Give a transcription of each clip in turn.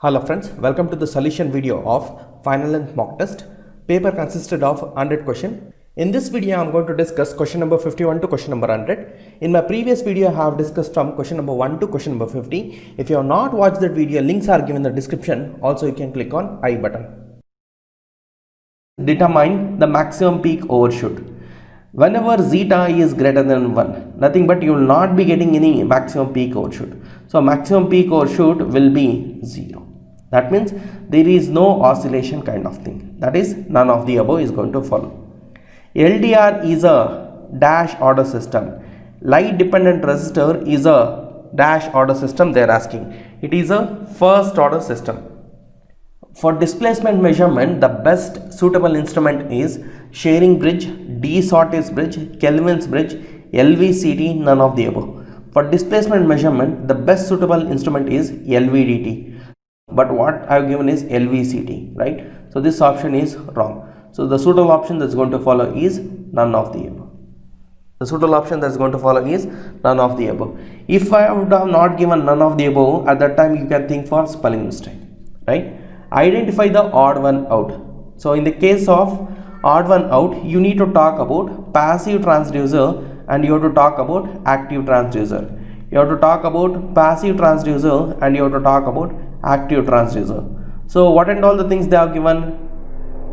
Hello friends, welcome to the solution video of final length mock test. Paper consisted of 100 question. In this video, I am going to discuss question number 51 to question number 100. In my previous video, I have discussed from question number 1 to question number 50. If you have not watched that video, links are given in the description. Also, you can click on I button. Determine the maximum peak overshoot. Whenever zeta is greater than 1, nothing but you will not be getting any maximum peak overshoot. So, maximum peak overshoot will be 0. That means there is no oscillation kind of thing. That is, none of the above is going to follow. LDR is a dash order system. Light dependent resistor is a dash order system they are asking. It is a first order system. For displacement measurement, the best suitable instrument is Shearing bridge, De Sauty's bridge, Kelvin's bridge, LVCT, none of the above. For displacement measurement, the best suitable instrument is LVDT. But what I have given is LVCT, right? So this option is wrong. So the suitable option that's going to follow is none of the above. The suitable option that's going to follow is none of the above. If I would have not given none of the above, at that time you can think for spelling mistake, right? Identify the odd one out. So in the case of odd one out, you need to talk about passive transducer and you have to talk about active transducer. You have to talk about passive transducer and you have to talk about active transducer. So what and all the things they have given?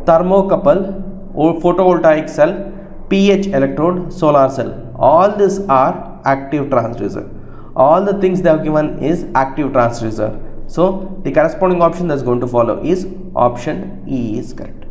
Thermocouple, photovoltaic cell, pH electrode, solar cell. All these are active transducer. All the things they have given is active transducer. So the corresponding option that's going to follow is option E is correct.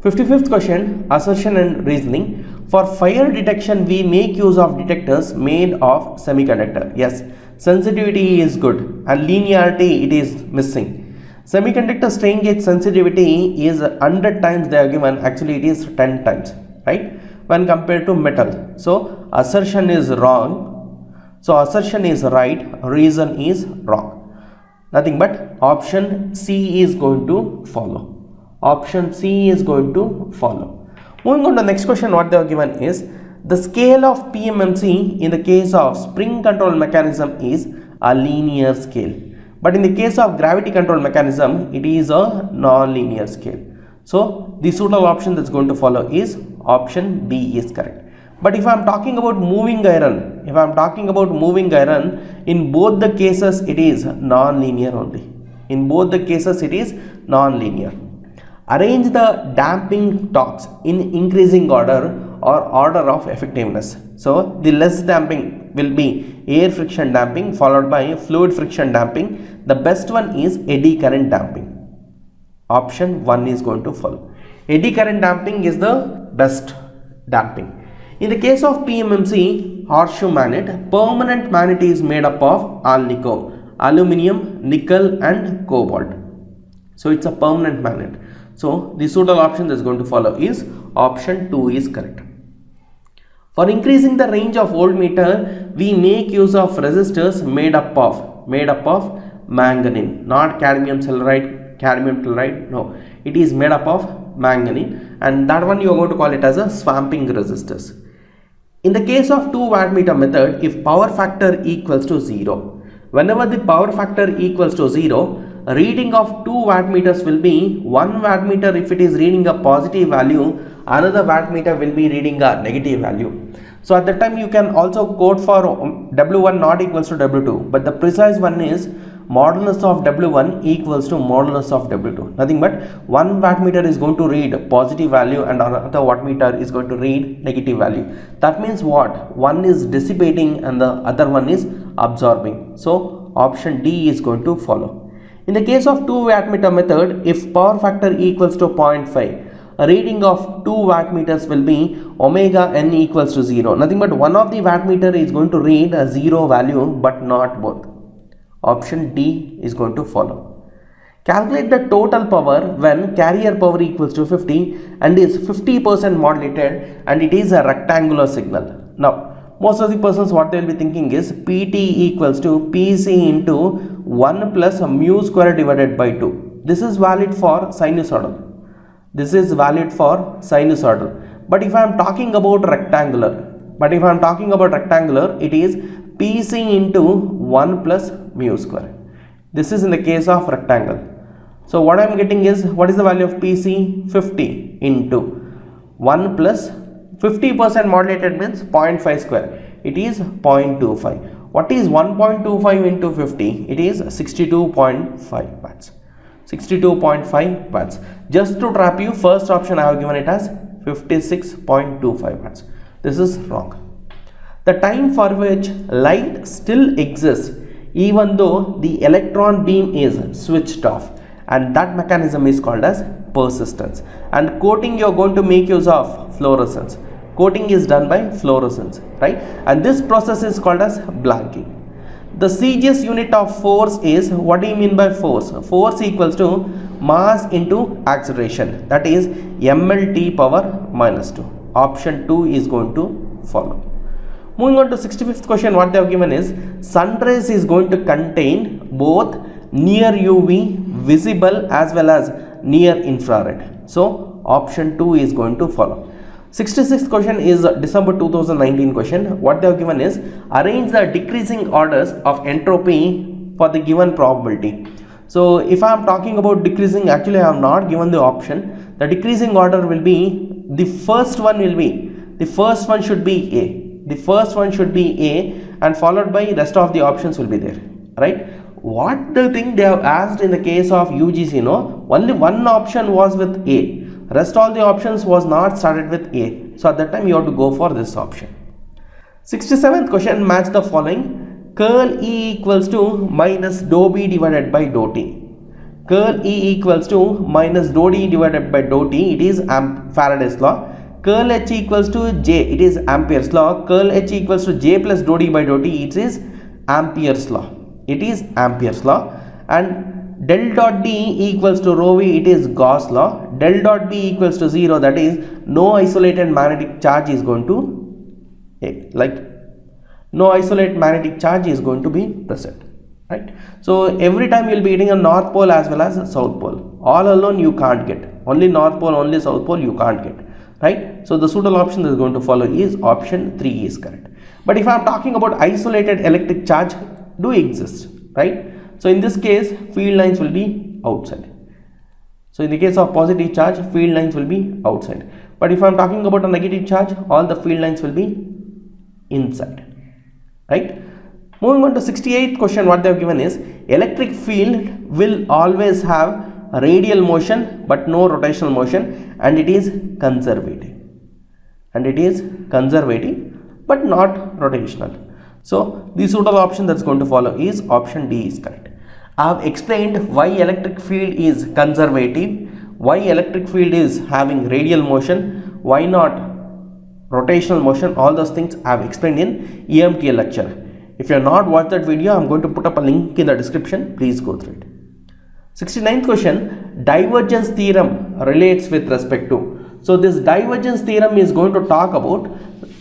55th question, assertion and reasoning. For fire detection, we make use of detectors made of semiconductor. Yes, sensitivity is good and linearity it is missing. Semiconductor strain gauge sensitivity is 100 times they are given, actually it is 10 times, right, when compared to metal. So assertion is wrong. So assertion is right, reason is wrong. Nothing but option C is going to follow. Option C is going to follow. Moving on to the next question, what they are given is the scale of PMMC in the case of spring control mechanism is a linear scale. But in the case of gravity control mechanism, it is a non-linear scale. So the suitable option that's going to follow is option B is correct. But if I am talking about moving iron, in both the cases it is non-linear only. In both the cases it is non-linear. Arrange the damping torques in increasing order or order of effectiveness. So the less damping will be air friction damping followed by fluid friction damping. The best one is eddy current damping. Option 1 is going to follow. Eddy current damping is the best damping. In the case of PMMC, horseshoe magnet, permanent magnet is made up of alnico, aluminium, nickel and cobalt. So it's a permanent magnet. So the suitable option that's going to follow is option 2 is correct. For increasing the range of voltmeter, we make use of resistors made up of manganese, not cadmium telluride, no, it is made up of manganese, and that one you are going to call it as a swamping resistors. In the case of 2 wattmeter method, if power factor equals to 0, whenever the power factor equals to 0, reading of 2 wattmeters will be 1 wattmeter if it is reading a positive value, another wattmeter will be reading a negative value. So at that time you can also quote for W1 not equals to W2, but the precise one is modulus of W1 equals to modulus of W2. Nothing but 1 wattmeter is going to read positive value and another wattmeter is going to read negative value. That means what? One is dissipating and the other one is absorbing. So option D is going to follow. In the case of 2 wattmeter method, if power factor equals to 0.5, a reading of 2 wattmeters will be omega n equals to 0. Nothing but one of the wattmeter is going to read a 0 value but not both. Option D is going to follow. Calculate the total power when carrier power equals to 50 and is 50% modulated and it is a rectangular signal. Now, most of the persons what they will be thinking is PT equals to PC into 1 plus mu square divided by 2. This is valid for sinusoidal. But if I am talking about rectangular, it is PC into 1 plus mu square. This is in the case of rectangle. So what I am getting is, what is the value of PC? 50 into 1 plus 50% modulated means 0.5 square. It is 0.25. What is 1.25 into 50? It is 62.5 watts. 62.5 watts. Just to trap you, first option I have given it as 56.25 watts. This is wrong. The time for which light still exists even though the electron beam is switched off, and that mechanism is called as persistence. And coating, you are going to make use of fluorescence. Coating is done by fluorescence, right? And this process is called as blanking. The CGS unit of force is, what do you mean by force? Force equals to mass into acceleration, that is mLT power minus 2. Option 2 is going to follow. Moving on to 65th question, what they have given is, sun rays is going to contain both near UV, visible, as well as near infrared. So option 2 is going to follow. 66th question is December 2019 question. What they have given is, arrange the decreasing orders of entropy for the given probability. So if I am talking about decreasing, actually I have not given the option. The decreasing order will be, the first one should be A. The first one should be A, and followed by rest of the options will be there, right? What the thing they have asked in the case of UGC, no, only one option was with A, rest all the options was not started with A. So at that time you have to go for this option. 67th question, match the following. Curl E equals to minus dou B divided by dou T. Curl E equals to minus dou D divided by dou T, it is Faraday's law. Curl H equals to J, it is Ampere's law. Curl H equals to J plus dou D by dou T, it is Ampere's law. It is Ampere's law. And del dot D equals to rho V, it is Gauss law. Del dot B equals to 0, that is no isolated magnetic charge is going to, no isolated magnetic charge is going to be present, right? So every time you will be getting a north pole as well as a south pole. All alone you can't get. Only north pole, only south pole you can't get, right? So the suitable option that is going to follow is option 3 is correct. But if I am talking about isolated electric charge do exist, right? So in this case, field lines will be outside. So in the case of positive charge, field lines will be outside. But if I am talking about a negative charge, all the field lines will be inside, right? Moving on to 68th question, what they have given is, electric field will always have radial motion but no rotational motion, and it is conservative. And it is conservative but not rotational. So the suitable option that's going to follow is option D is correct. I have explained why electric field is conservative, why electric field is having radial motion, why not rotational motion. All those things I have explained in EMTL lecture. If you have not watched that video, I am going to put up a link in the description. Please go through it. 69th question, divergence theorem relates with respect to. So this divergence theorem is going to talk about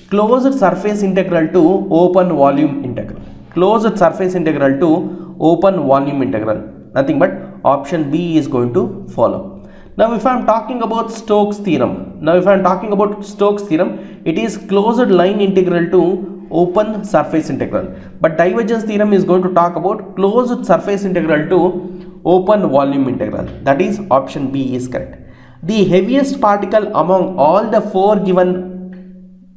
closed surface integral to open volume integral. Closed surface integral to open volume integral. Nothing but option B is going to follow. Now if I am talking about Stokes theorem, it is closed line integral to open surface integral. But divergence theorem is going to talk about closed surface integral to open volume integral. That is option B is correct. The heaviest particle among all the 4 given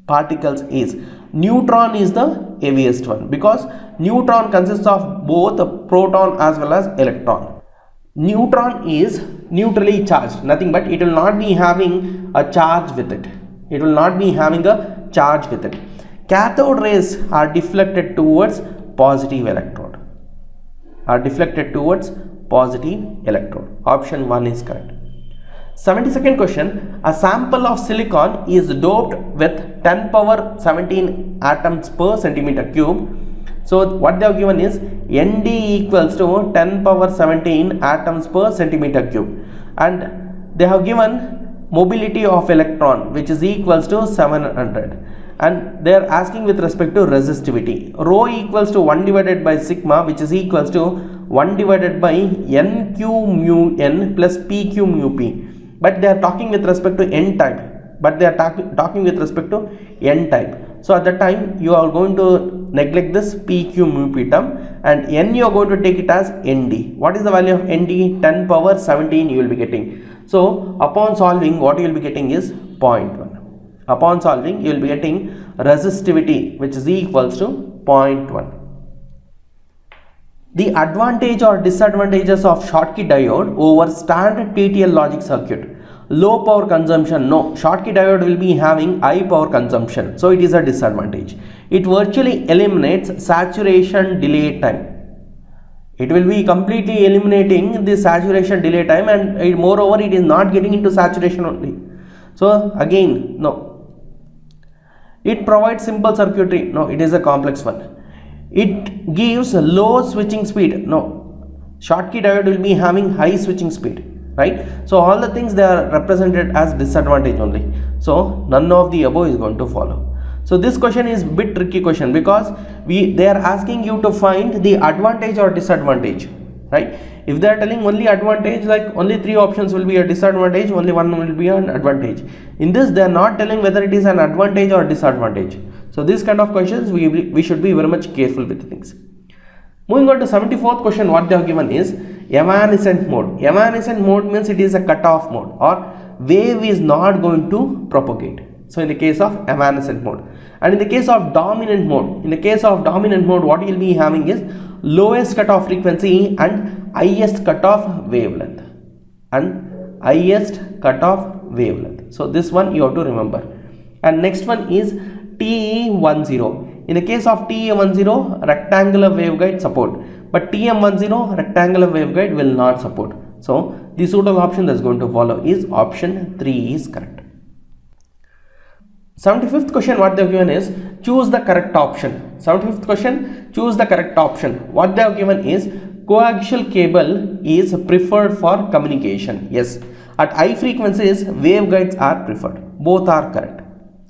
particles is neutron is the heaviest one, because neutron consists of both a proton as well as electron. Neutron is neutrally charged, nothing but it will not be having a charge with it. It will not be having a charge with it. Cathode rays are deflected towards positive electrode. Option 1 is correct. 72nd question, a sample of silicon is doped with 10 power 17 atoms per centimeter cube. So what they have given is Nd equals to 10 power 17 atoms per centimeter cube, and they have given mobility of electron which is equals to 700, and they are asking with respect to resistivity. Rho equals to 1 divided by sigma, which is equals to 1 divided by nq mu n plus pq mu p. But they are talking with respect to n type. So at that time you are going to neglect this PQ mu p term, and N you are going to take it as ND. What is the value of ND? 10 power 17 you will be getting. So upon solving, what you will be getting is 0.1. Upon solving, you will be getting resistivity, which is equals to 0.1. The advantage or disadvantages of Schottky diode over standard TTL logic circuit. Low power consumption. No, Schottky diode will be having high power consumption, so it is a disadvantage. It virtually eliminates saturation delay time. It will be completely eliminating the saturation delay time, and moreover it is not getting into saturation only. So again, no. It provides simple circuitry. No, it is a complex one. It gives low switching speed. No, Schottky diode will be having high switching speed, right? So all the things they are represented as disadvantage only. So none of the above is going to follow. So this question is bit tricky question, because they are asking you to find the advantage or disadvantage, right? If they are telling only advantage, like only 3 options will be a disadvantage, only one will be an advantage. In this, they are not telling whether it is an advantage or disadvantage. So this kind of questions we should be very much careful with things. Moving on to 74th question, what they have given is evanescent mode. Evanescent mode means it is a cutoff mode, or wave is not going to propagate. So in the case of evanescent mode, and in the case of dominant mode, what you will be having is lowest cutoff frequency and highest cutoff wavelength, So this one you have to remember. And next one is TE10. In the case of TE10, rectangular waveguide support, but TM10 rectangular waveguide will not support. So the suitable option that is going to follow is option 3 is correct. 75th question, what they have given is choose the correct option. 75th question, choose the correct option. What they have given is coaxial cable is preferred for communication. Yes, at high frequencies waveguides are preferred. Both are correct,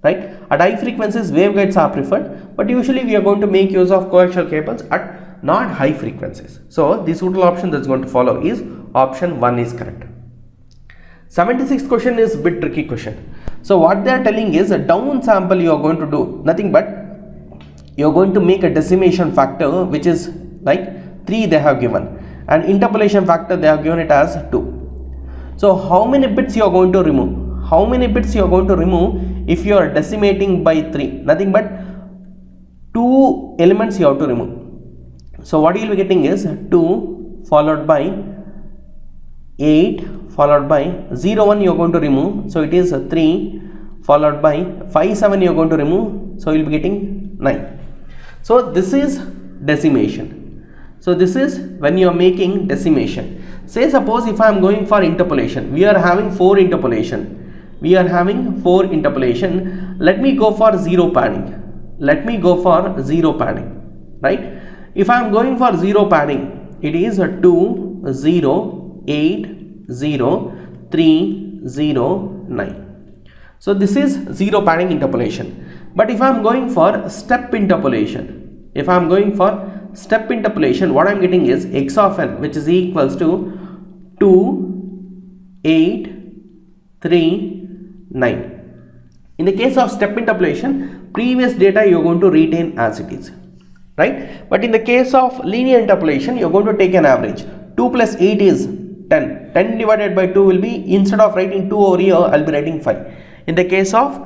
right? At high frequencies waveguides are preferred, but usually we are going to make use of coaxial cables at not high frequencies. So the suitable option that is going to follow is option 1 is correct. 76th question is a bit tricky question. So what they are telling is a down sample you are going to do nothing but you are going to make a decimation factor, which is like 3 they have given, and interpolation factor they have given it as 2. So how many bits you are going to remove? How many bits you are going to remove if you are decimating by 3? Nothing but 2 elements you have to remove. So what you will be getting is 2 followed by 8 followed by 0 1 you are going to remove, so it is 3 followed by 5 7 you are going to remove, so you will be getting 9. So this is decimation. So this is when you are making decimation. Say suppose if I am going for interpolation, we are having 4 interpolation. Let me go for 0 padding. Right? If I am going for 0 padding, it is 2 0 8 0 3 0 9. So this is 0 padding interpolation. But if I am going for step interpolation, what I am getting is x of n, which is equals to 2 8 3 9. In the case of step interpolation, previous data you are going to retain as it is, right? But in the case of linear interpolation, you are going to take an average. 2 plus 8 is 10. 10 divided by 2 will be, instead of writing 2 over here, I will be writing 5. In the case of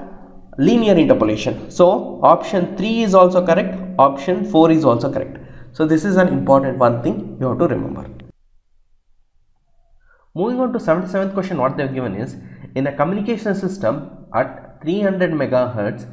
linear interpolation. So option 3 is also correct, option 4 is also correct. So this is an important one thing you have to remember. Moving on to 77th question, what they have given is, in a communication system at 300 megahertz,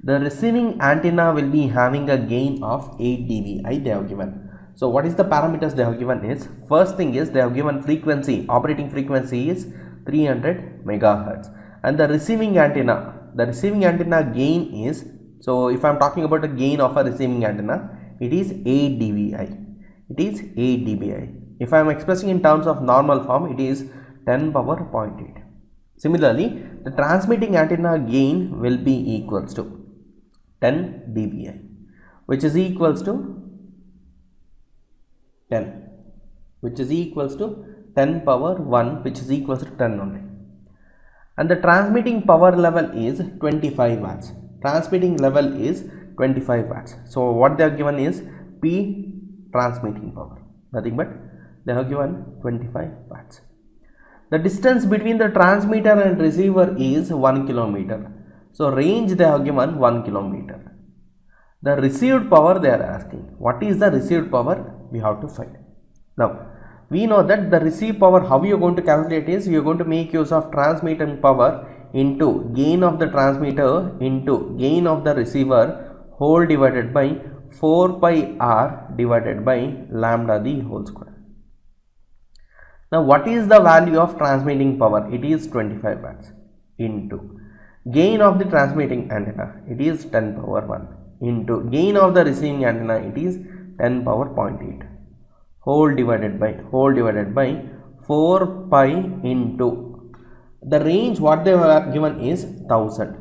the receiving antenna will be having a gain of 8 dBi they have given. So what is the parameters they have given is, first thing is they have given frequency, operating frequency is 300 megahertz, and the receiving antenna gain is, so if I am talking about the gain of a receiving antenna, it is 8 dBi. If I am expressing in terms of normal form, it is 10 power 0.8. Similarly, the transmitting antenna gain will be equals to 10 dBi, which is equals to 10, which is equals to 10 power 1, which is equals to 10 only. And the transmitting power level is 25 watts. 25 watts. So what they are given is P transmitting power, nothing but they have given 25 watts. The distance between the transmitter and receiver is 1 kilometer. So range they have given 1 kilometer. The received power they are asking. What is the received power? We have to find. Now we know that the received power, how you are going to calculate is, you are going to make use of transmitting power into gain of the transmitter into gain of the receiver whole divided by 4 pi r divided by lambda the whole square. Now what is the value of transmitting power? It is 25 watts into gain of the transmitting antenna, it is 10 power 1 into gain of the receiving antenna, it is 10 power 0.8 whole divided by 4 pi into the range what they were given is 1000,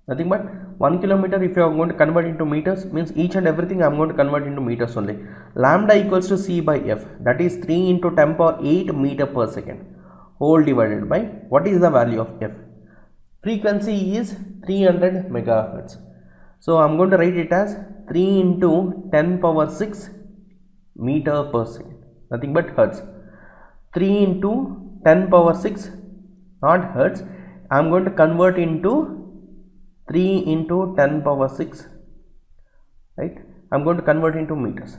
nothing but 1 kilometer. If you are going to convert into meters, means each and everything I am going to convert into meters only. Lambda equals to C by F, that is 3 into 10 power 8 meter per second whole divided by, what is the value of F? Frequency is 300 megahertz. So I am going to write it as 3 into 10 power 6 meter per second, nothing but hertz. 3 into 10 power 6, not hertz. I am going to convert into 3 into 10 power 6, right? I am going to convert into meters,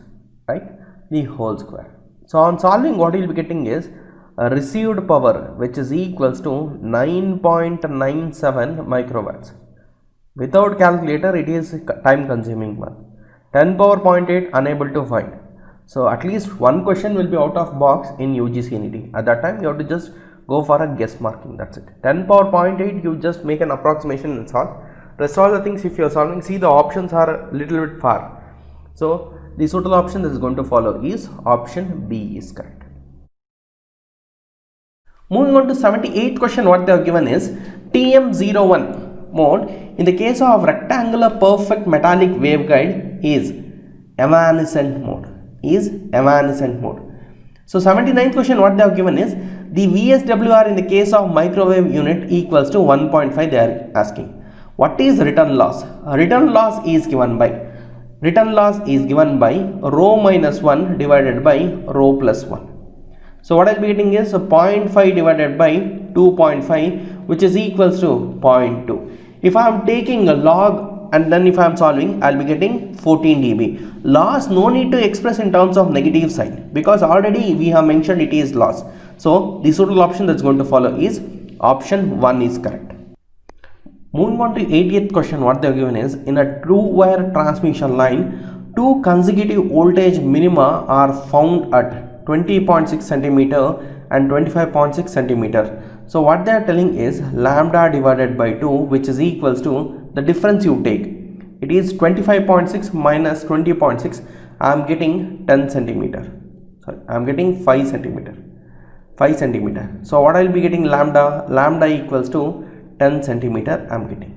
right? The whole square. So on solving, what you will be getting is a received power which is equals to 9.97 microwatts. Without calculator, it is time consuming one. 10 power 0.8 unable to find. So at least one question will be out of box in UGC NET. At that time you have to just go for a guess marking, that's it. 10 power 0.8 you just make an approximation and solve. Rest all the things if you are solving, see the options are a little bit far. So the suitable option that is going to follow is option B is correct. Moving on to 78th question, what they have given is TM01 mode in the case of rectangular perfect metallic waveguide is evanescent mode. So 79th question, what they have given is the VSWR in the case of microwave unit equals to 1.5 they are asking. What is return loss? Return loss is given by rho minus 1 divided by rho plus 1. So what I will be getting is 0.5 divided by 2.5 which is equals to 0.2. If I am taking a log and then if I am solving, I will be getting 14 dB. Loss no need to express in terms of negative sign because already we have mentioned it is loss. So the suitable option that is going to follow is option 1 is correct. Moving on to 80th question, what they have given is in a true wire transmission line, two consecutive voltage minima are found at 20.6 centimeter and 25.6 centimeter. So what they are telling is lambda divided by 2 which is equals to the difference you take. It is 25.6 minus 20.6. I am getting 10 centimeter. Sorry, I am getting 5 centimeter. 5 centimeter. So what I will be getting lambda equals to 10 centimeter I am getting.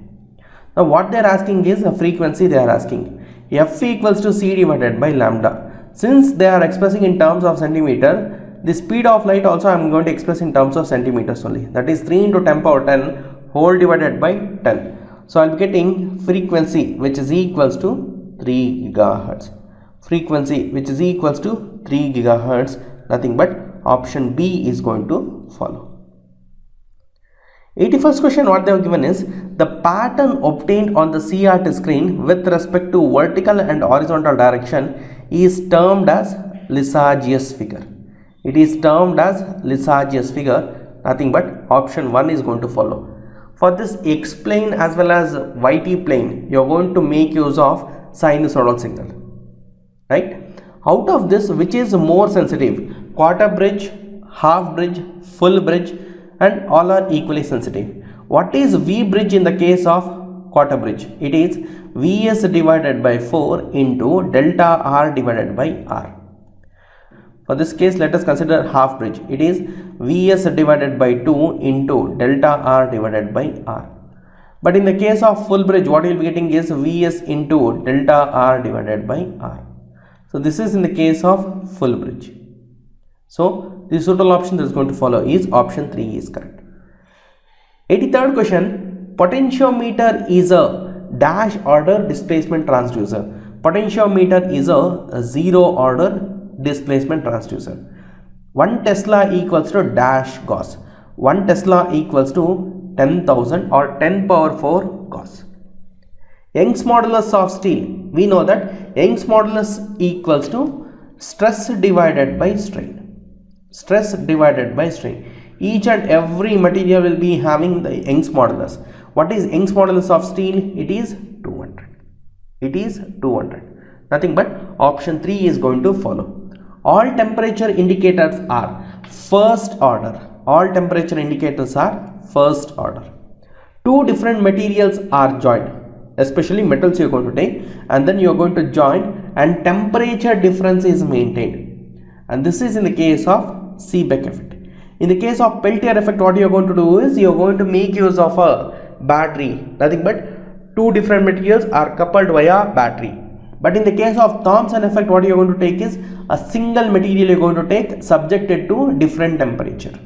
Now what they are asking is a frequency they are asking. F equals to C divided by lambda. Since they are expressing in terms of centimeter, the speed of light also I am going to express in terms of centimeters only. That is 3 into 10 power 10 whole divided by 10. So I will be getting frequency which is equals to 3 gigahertz. Frequency which is equals to 3 gigahertz. Nothing but option B is going to follow. 81st question, what they have given is the pattern obtained on the CRT screen with respect to vertical and horizontal direction is termed as Lissajous figure. It is termed as Lissajous figure. Nothing but option 1 is going to follow. For this X plane as well as YT plane, you are going to make use of sinusoidal signal, right? Out of this, which is more sensitive? Quarter bridge, half bridge, full bridge, and all are equally sensitive. What is V bridge in the case of quarter bridge? It is Vs divided by 4 into delta R divided by R. For this case, let us consider half bridge. It is Vs divided by 2 into delta R divided by R. But in the case of full bridge, what you will be getting is Vs into delta R divided by R. So this is in the case of full bridge. So the suitable option that is going to follow is option 3 is correct. 83rd question, potentiometer is a dash order displacement transducer. Potentiometer is a zero order displacement transducer. 1 Tesla equals to dash Gauss. 1 Tesla equals to 10,000 or 10 power 4 Gauss. Young's modulus of steel. We know that Young's modulus equals to stress divided by strain. Stress divided by strain. Each and every material will be having the Young's modulus. What is Young's modulus of steel? It is 200. It is 200. Nothing but option 3 is going to follow. All temperature indicators are first order. All temperature indicators are first order. Two different materials are joined, especially metals you are going to take, and then you are going to join and temperature difference is maintained. And this is in the case of Seebeck effect. In the case of Peltier effect, what you are going to do is you are going to make use of a battery. Nothing but two different materials are coupled via battery. But in the case of Thomson effect, what you are going to take is a single material you are going to take subjected to different temperature.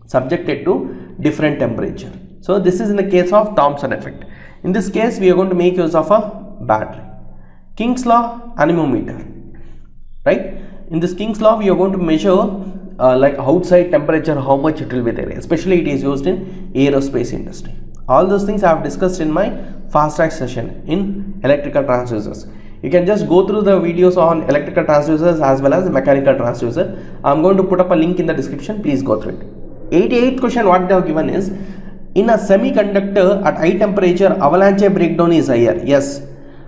Subjected to different temperature. So this is in the case of Thomson effect. In this case, we are going to make use of a battery. King's law, anemometer. Right? In this King's law, we are going to measure like outside temperature, how much it will be there. Especially it is used in aerospace industry. All those things I have discussed in my fast track session in electrical transducers. You can just go through the videos on electrical transducers as well as mechanical transducer. I am going to put up a link in the description. Please go through it. 88th question what they have given is, in a semiconductor at high temperature avalanche breakdown is higher. Yes.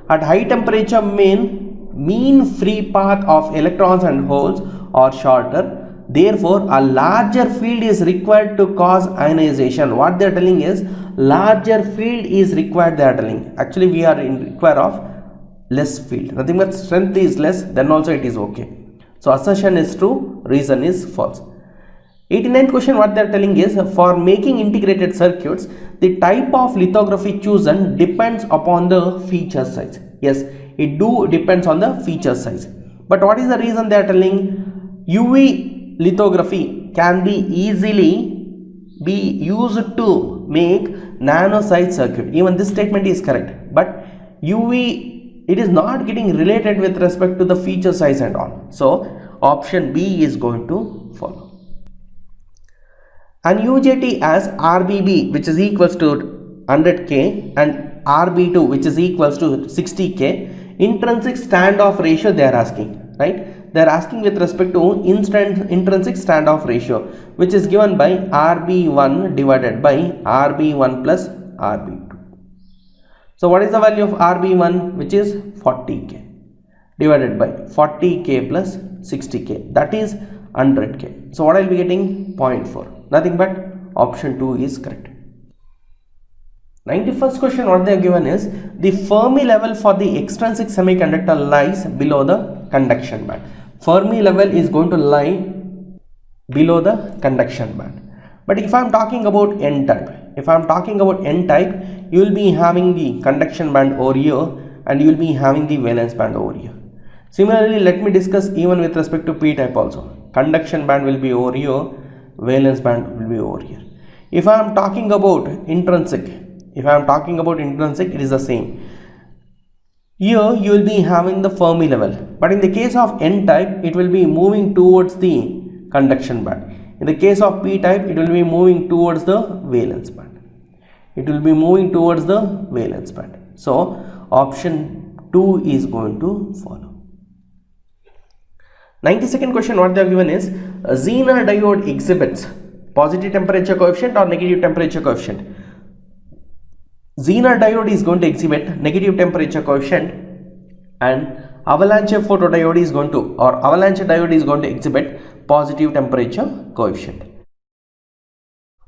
At high temperature mean free path of electrons and holes are shorter. Therefore, a larger field is required to cause ionization. What they are telling is larger field is required, they are telling. Actually, we are in require of less field. Nothing but strength is less, then also it is okay. So assertion is true, reason is false. 89th question what they are telling is, for making integrated circuits, the type of lithography chosen depends upon the feature size. Yes, it do depends on the feature size. But what is the reason they are telling? UV lithography can be easily be used to make nano size circuit. Even this statement is correct, but UV, it is not getting related with respect to the feature size and all. So option B is going to follow. And UJT as RBB, which is equals to 100K, and RB2, which is equals to 60K, intrinsic standoff ratio they are asking, right? They are asking with respect to intrinsic standoff ratio, which is given by RB1 divided by RB1 plus RB2. So what is the value of RB1, which is 40K divided by 40K plus 60K, that is 100K. So what I will be getting? 0.4. Nothing but option 2 is correct. 91st question what they are given is, the Fermi level for the extrinsic semiconductor lies below the conduction band. Fermi level is going to lie below the conduction band. But if I am talking about N-type, you will be having the conduction band over here and you will be having the valence band over here. Similarly, let me discuss even with respect to P-type also. Conduction band will be over here, valence band will be over here. If I am talking about intrinsic, it is the same. Here you will be having the Fermi level, but in the case of N-type, it will be moving towards the conduction band. In the case of P-type, it will be moving towards the valence band. So option 2 is going to follow. 92nd question what they have given is, a Zener diode exhibits positive temperature coefficient or negative temperature coefficient. Zener diode is going to exhibit negative temperature coefficient, and avalanche photodiode is going to, or avalanche diode is going to exhibit positive temperature coefficient.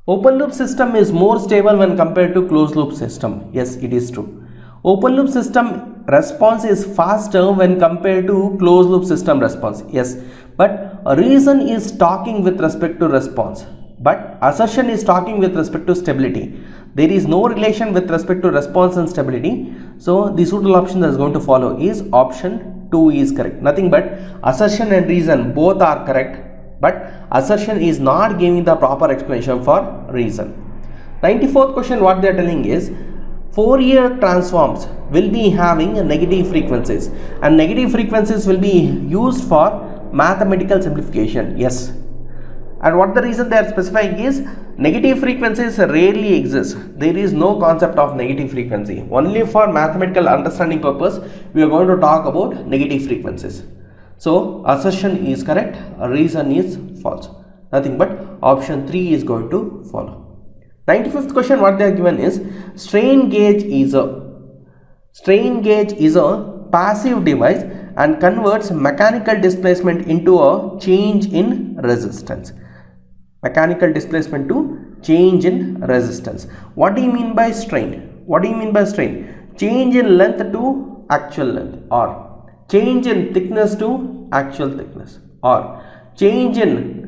Open loop system is more stable when compared to closed loop system. Yes, it is true. Open loop system response is faster when compared to closed loop system response. Yes, but reason is talking with respect to response, but assertion is talking with respect to stability. There is no relation with respect to response and stability. So the suitable option that is going to follow is option 2 is correct. Nothing but assertion and reason both are correct, but assertion is not giving the proper explanation for reason. 94th question what they are telling is, Fourier transforms will be having negative frequencies, and negative frequencies will be used for mathematical simplification. Yes. And what the reason they are specifying is negative frequencies rarely exist. There is no concept of negative frequency. Only for mathematical understanding purpose we are going to talk about negative frequencies. So assertion is correct, reason is false. Nothing but option 3 is going to follow. 95th question what they are given is strain gauge is a passive device and converts mechanical displacement into a change in resistance. Mechanical displacement to change in resistance. What do you mean by strain? What do you mean by strain? Change in length to actual length, or change in thickness to actual thickness, or change in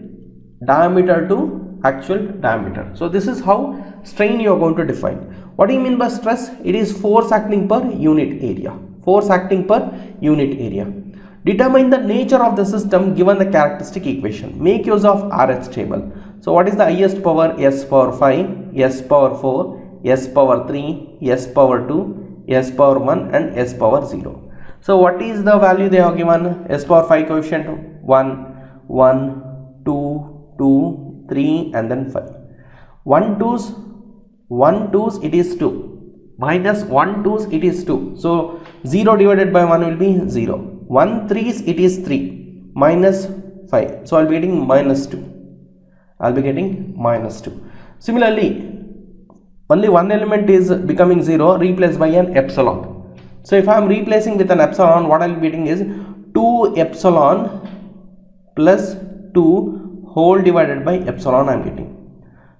diameter to actual diameter. So this is how strain you are going to define. What do you mean by stress? It is force acting per unit area. Force acting per unit area. Determine the nature of the system given the characteristic equation. Make use of RH table. So what is the highest power? S power 5, S power 4, S power 3, S power 2, S power 1 and S power 0. So what is the value they have given? S power 5 coefficient 1, 1, 2, 2, 3 and then 5. 1 2's it is 2, minus 1 2's it is 2. So 0 divided by 1 will be 0. 1 3's it is 3, minus 5. So I will be getting minus 2. I will be getting minus 2. Similarly, only one element is becoming 0, replaced by an epsilon. So if I am replacing with an epsilon, what I will be getting is 2 epsilon plus 2 whole divided by epsilon I am getting.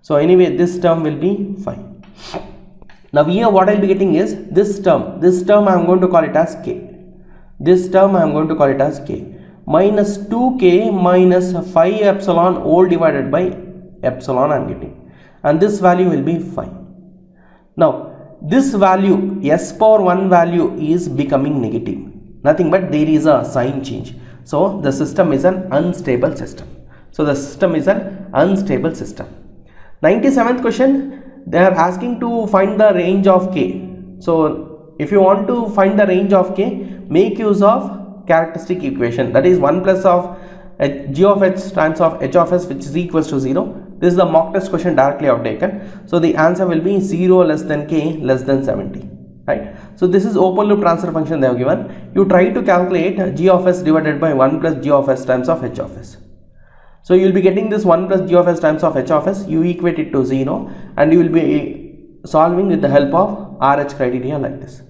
So anyway, this term will be 5. Now here what I will be getting is this term I am going to call it as k. This term I am going to call it as k. Minus 2k minus 5 epsilon whole divided by epsilon I am getting. And this value will be 5. Now this value, s power 1 value is becoming negative. Nothing but there is a sign change. So the system is an unstable system. So the system is an unstable system. 97th question, they are asking to find the range of k. So if you want to find the range of k, make use of characteristic equation, that is 1 plus of g of h times of h of s, which is equals to 0. This is the mock test question directly I have taken. So the answer will be 0 less than k less than 70. Right. So this is open loop transfer function they have given. You try to calculate g of s divided by 1 plus g of s times of h of s. So you will be getting this 1 plus g of s times of h of s, you equate it to 0 and you will be solving with the help of RH criteria like this.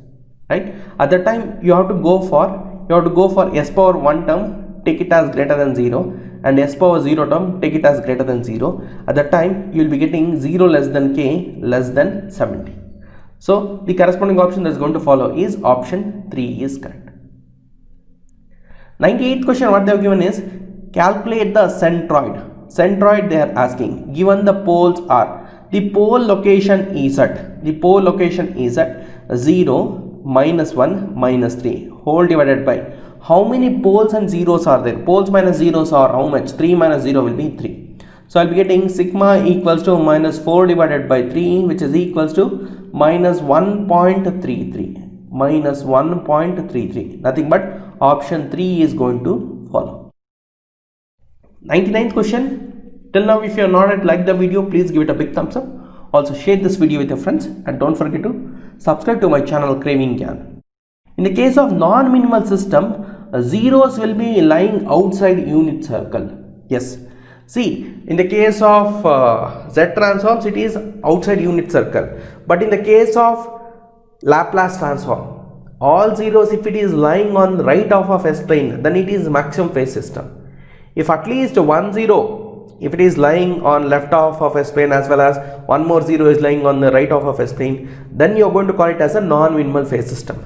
Right. At that time you have to go for s power 1 term, take it as greater than 0, and s power 0 term, take it as greater than 0. At that time you will be getting 0 less than k less than 70. So the corresponding option that is going to follow is option 3 is correct. 98th question what they have given is calculate the centroid. Centroid they are asking, given the poles are, the pole location is at 0, minus 1, minus 3 whole divided by how many poles and zeros are there? Poles minus zeros are how much? 3 minus 0 will be 3. So I will be getting sigma equals to minus 4 divided by 3, which is equals to minus 1.33. Minus 1.33. Nothing but option 3 is going to follow. 99th question. Till now, if you have not yet liked the video, please give it a big thumbs up. Also share this video with your friends and don't forget to subscribe to my channel Craving Gyan. In the case of non-minimal system, zeros will be lying outside unit circle. Yes. See, in the case of Z transforms, it is outside unit circle. But in the case of Laplace transform, all zeros, if it is lying on the right half of S plane, then it is maximum phase system. If at least 1 0, if it is lying on left half of S plane as well as one more 0 is lying on the right half of S plane, then you are going to call it as a non-minimal phase system.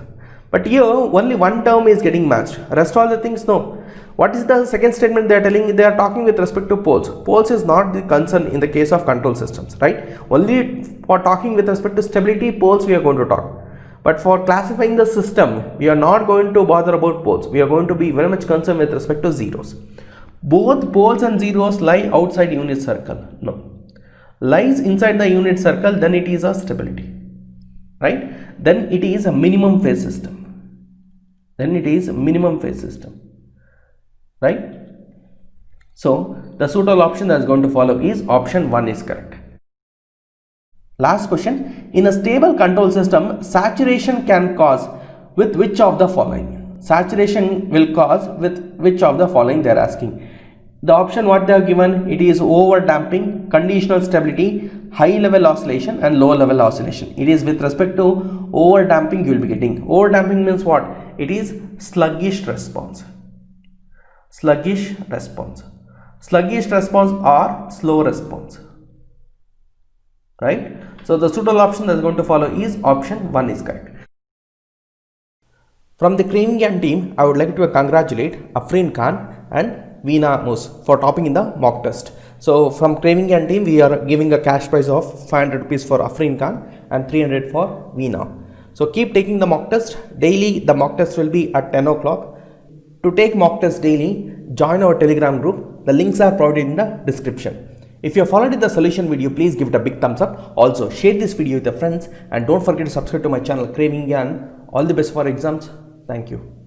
But here only one term is getting matched, rest all the things no. What is the second statement they are telling? They are talking with respect to poles. Poles is not the concern in the case of control systems, right? Only for talking with respect to stability, poles we are going to talk. But for classifying the system, we are not going to bother about poles. We are going to be very much concerned with respect to zeros. Both poles and zeros lie outside unit circle. No. Lies inside the unit circle, then it is a stability. Right? then it is a minimum phase system. Then it is minimum phase system, right? So the suitable option that is going to follow is option 1 is correct. Last question, in a stable control system, saturation can cause with which of the following? Saturation will cause with which of the following they are asking. The option what they have given, it is over damping, conditional stability, high level oscillation and low level oscillation. It is with respect to over damping you will be getting. Over damping means what? It is sluggish response. Sluggish response. Sluggish response or slow response. Right? So the suitable option that is going to follow is option 1 is correct. From the Cravingham team, I would like to congratulate Afreen Khan and Veena Mus for topping in the mock test. So from Cravingham team, we are giving a cash prize of 500 rupees for Afreen Khan and 300 for Veena. So keep taking the mock test. Daily the mock test will be at 10 o'clock. To take mock test daily, join our Telegram group. The links are provided in the description. If you have followed the solution video, please give it a big thumbs up. Also share this video with your friends and don't forget to subscribe to my channel Cravingham. All the best for exams. Thank you.